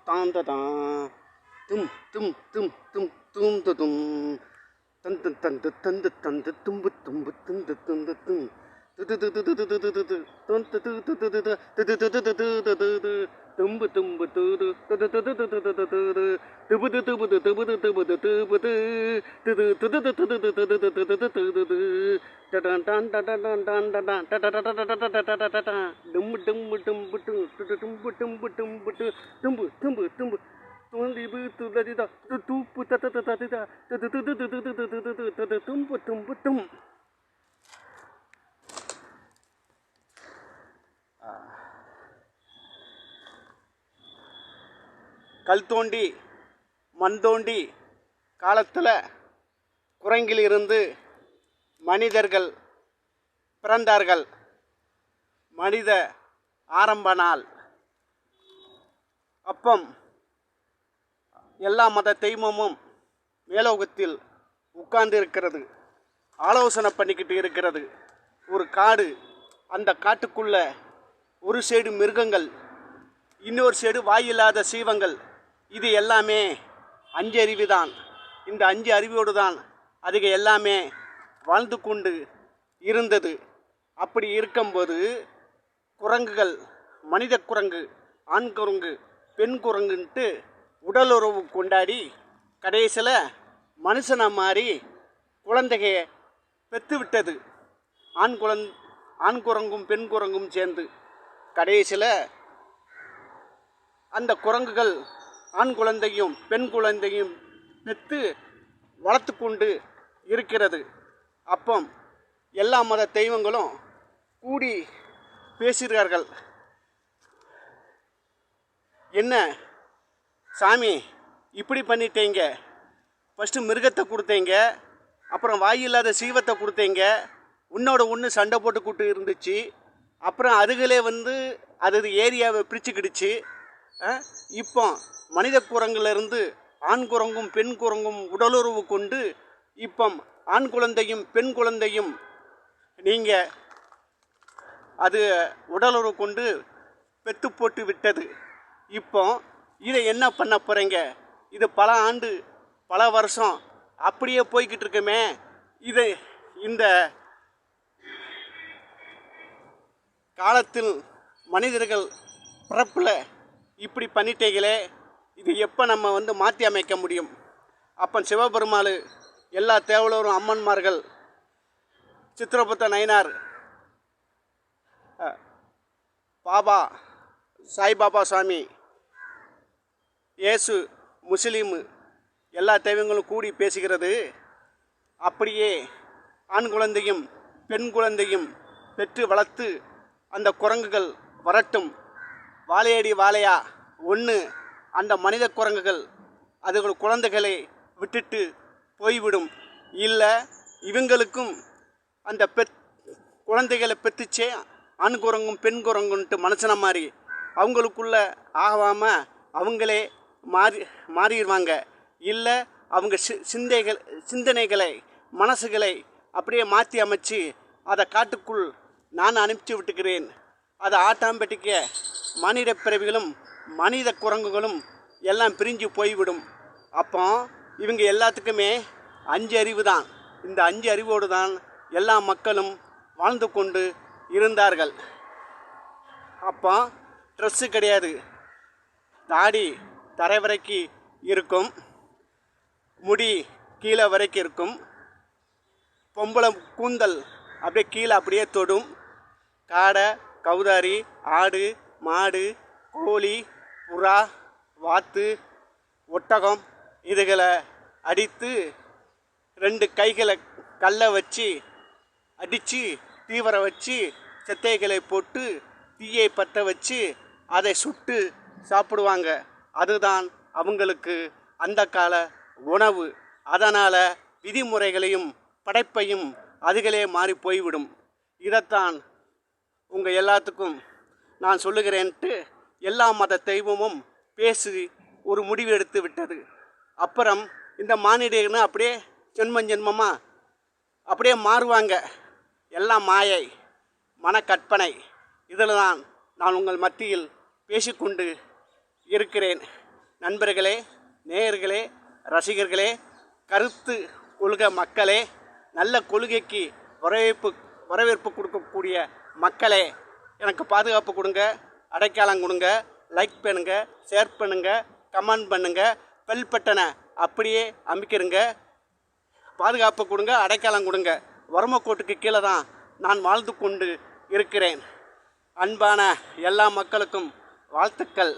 தான் தான் தும் தும் தும் தும் தும் தும் தந்து தந்து தந்து தந்து தும்பு தும்பு துந்து துந்து தும் தும்பு தும்பு தூது துபுது துபுது துபுது துபுது துபுது டும்பு டும்பு டும்பு டும்பு டும்பு டும்பு தும்பு தும்பு தும்பு தூப்பு தும்பு தும்பு தும். கல் தோண்டி மண் தோண்டி காலத்தில் குரங்கிலிருந்து மனிதர்கள் பிறந்தார்கள். மனித ஆரம்ப நாள். அப்பம் எல்லா மத தெய்வமும் மேலோகத்தில் உட்கார்ந்து இருக்கிறது, ஆலோசனை பண்ணிக்கிட்டு இருக்கிறது. ஒரு காடு, அந்த காட்டுக்குள்ள ஒரு சைடு மிருகங்கள், இன்னொரு சைடு வாயில்லாத சீவங்கள். இது எல்லாமே 5 அறிவு தான். இந்த 5 அறிவோடு தான் அதுக எல்லாமே வாழ்ந்து கொண்டு இருந்தது. அப்படி இருக்கும்போது குரங்குகள், மனித குரங்கு, ஆண் குரங்கு, பெண் குரங்குன்ட்டு உடலுறவு கொண்டாடி கடைசியில் மனுஷனை மாதிரி குழந்தைக பெற்று விட்டது. ஆண் குரங்கும் பெண் குரங்கும் சேர்ந்து கடைசியில் அந்த குரங்குகள் ஆண் குழந்தையும் பெண் குழந்தையும் பெற்று வளர்த்து கொண்டு இருக்கிறது. அப்போ எல்லா மத தெய்வங்களும் கூடி பேசுகிறார்கள். என்ன சாமி இப்படி பண்ணிட்டீங்க, ஃபஸ்ட்டு மிருகத்தை கொடுத்தீங்க, அப்புறம் வாயில்லாத சீவத்தை கொடுத்தீங்க, உன்னோட ஒன்று சண்டை போட்டுக்கிட்டு இருந்துச்சு, அப்புறம் அதுகளே அது ஏரியாவை பிரிச்சுக்கிடுச்சு. இப்போ மனித குரங்குலேருந்து ஆண் குரங்கும் பெண் குரங்கும் உடலுறவு கொண்டு இப்போ ஆண் குழந்தையும் பெண் குழந்தையும் நீங்கள் அது உடலுறவு கொண்டு பெற்று போட்டு விட்டது. இப்போ இதை என்ன பண்ண போகிறீங்க? இது பல ஆண்டு பல வருஷம் அப்படியே போய்கிட்டு இருக்குமே. இந்த காலத்தில் மனிதர்கள் பிறப்பில் இப்படி பண்ணிட்டீங்களே, இது எப்போ நம்ம மாற்றி அமைக்க முடியும்? அப்போ சிவபெருமாள், எல்லா தேவலரும், அம்மன்மார்கள், சித்திரபுத்த நயினார், பாபா சாய்பாபா சாமி, இயேசு, முஸ்லீமு, எல்லா தெய்வங்களும் கூடி பேசுகிறது. அப்படியே ஆண் குழந்தையும் பெண் குழந்தையும் பெற்று வளர்த்து அந்த குரங்குகள் வரட்டும். வாழையடி வாழையா ஒன்று அந்த மனித குரங்குகள் அதுகள் குழந்தைகளை விட்டுட்டு போய்விடும். இல்லை இவங்களுக்கும் அந்த குழந்தைகளை பெற்றுச்சே ஆண் குரங்கும் பெண் குரங்குன்ட்டு மனுஷனை மாதிரி அவங்களுக்குள்ள ஆகாமல் அவங்களே மாறிடுவாங்க. இல்லை அவங்க சிந்தனைகளை மனசுகளை அப்படியே மாற்றி அமைச்சு அதை காட்டுக்குள் நான் அனுப்பிச்சி விட்டுக்கிறேன். அதை ஆட்டாம்பட்டிக்க மனித பிறவிகளும் மனித குரங்குகளும் எல்லாம் பிரிஞ்சு போய்விடும். அப்போ இவங்க எல்லாத்துக்குமே 5 அறிவு தான். இந்த 5 அறிவோடு தான் எல்லா மக்களும் வாழ்ந்து கொண்டு இருந்தார்கள். அப்போ ட்ரெஸ்ஸு கிடையாது, தாடி தரை வரைக்கும் இருக்கும், முடி கீழே வரைக்கும் இருக்கும், பொம்பளை கூந்தல் அப்படியே கீழே அப்படியே தொடும். காடை, கௌதாரி, ஆடு, மாடு, கோழி, புறா, வாத்து, ஒட்டகம் இதுகளை அடித்து 2 கைகளை கல்லை வச்சு அடித்து தீவர வச்சு செத்தைகளை போட்டு தீயை பற்ற வச்சு அதை சுட்டு சாப்பிடுவாங்க. அதுதான் அவங்களுக்கு அந்த கால உணவு. அதனால் விதிமுறைகளையும் படைப்பையும் அதுகளே மாறி போய்விடும். இதைத்தான் உங்கள் எல்லாத்துக்கும் நான் சொல்லுகிறேன்ட்டு எல்லா மத தெய்வமும் பேசி ஒரு முடிவு எடுத்து விட்டது. அப்புறம் இந்த மானிடர்னு அப்படியே ஜென்மமாக அப்படியே மாறுவாங்க. எல்லாம் மாயை, மனக்கற்பனை. இதில் தான் நான் உங்கள் மத்தியில் பேசிக்கொண்டு இருக்கிறேன். நண்பர்களே, நேயர்களே, ரசிகர்களே, கருத்து கொள்கை மக்களே, நல்ல கொள்கைக்கு வரவேற்பு கொடுக்கக்கூடிய மக்களே, எனக்கு பாதுகாப்பு கொடுங்க, அடைக்காலம் கொடுங்க, லைக் பண்ணுங்க, ஷேர் பண்ணுங்க, கமெண்ட் பண்ணுங்க, பெல் பட்டனை அப்படியே அமைக்கிறங்க. பாதுகாப்பு கொடுங்க, அடைக்காலம் கொடுங்க. வறுமைக்கோட்டுக்கு கீழே தான் நான் வாழ்ந்து கொண்டு இருக்கிறேன். அன்பான எல்லா மக்களுக்கும் வாழ்த்துக்கள்,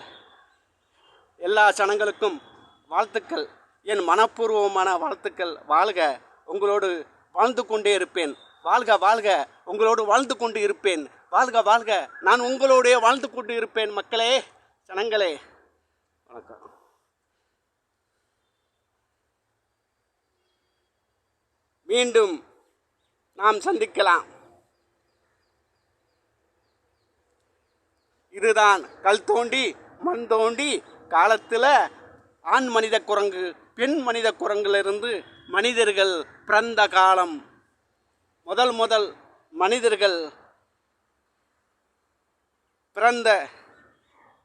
எல்லா ஜனங்களுக்கும் வாழ்த்துக்கள், என் மனப்பூர்வமான வாழ்த்துக்கள். வாழ்க, உங்களோடு வாழ்ந்து கொண்டே இருப்பேன். வாழ்க வாழ்க, உங்களோடு வாழ்ந்து கொண்டு இருப்பேன். வாழ்க வாழ்க, நான் உங்களோடே வாழ்ந்து கொண்டு இருப்பேன். மக்களே, ஜனங்களே, வணக்கம். மீண்டும் நாம் சந்திக்கலாம். இதுதான் கல் தோண்டி மண் தோண்டி காலத்தில் ஆண் மனித குரங்கு பெண் மனித குரங்கிலிருந்து மனிதர்கள் பிறந்த காலம். முதல் மனிதர்கள் பிறந்த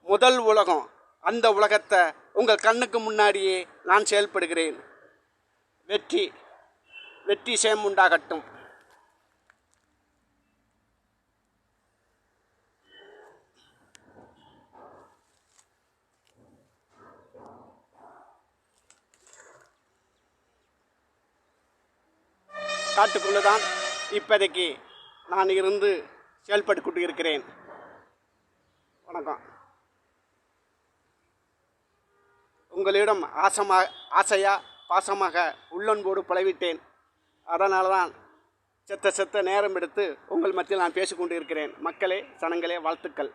முதல் உலகம். அந்த உலகத்தை உங்கள் கண்ணுக்கு முன்னாடியே நான் செயல்படுகிறேன். வெற்றி சேம் உண்டாகட்டும். காட்டுக்குள்ளதான் இப்போதைக்கு நான் இருந்து செயல்பட்டு கொண்டு இருக்கிறேன். வணக்கம். உங்களிடம் ஆசையாக பாசமாக உள்ளன்போடு பழவிட்டேன். அதனால தான் செத்த நேரம் எடுத்து உங்கள் மத்தியில் நான் பேசிக்கொண்டு இருக்கிறேன். மக்களே, ஜனங்களே, வாழ்த்துக்கள்.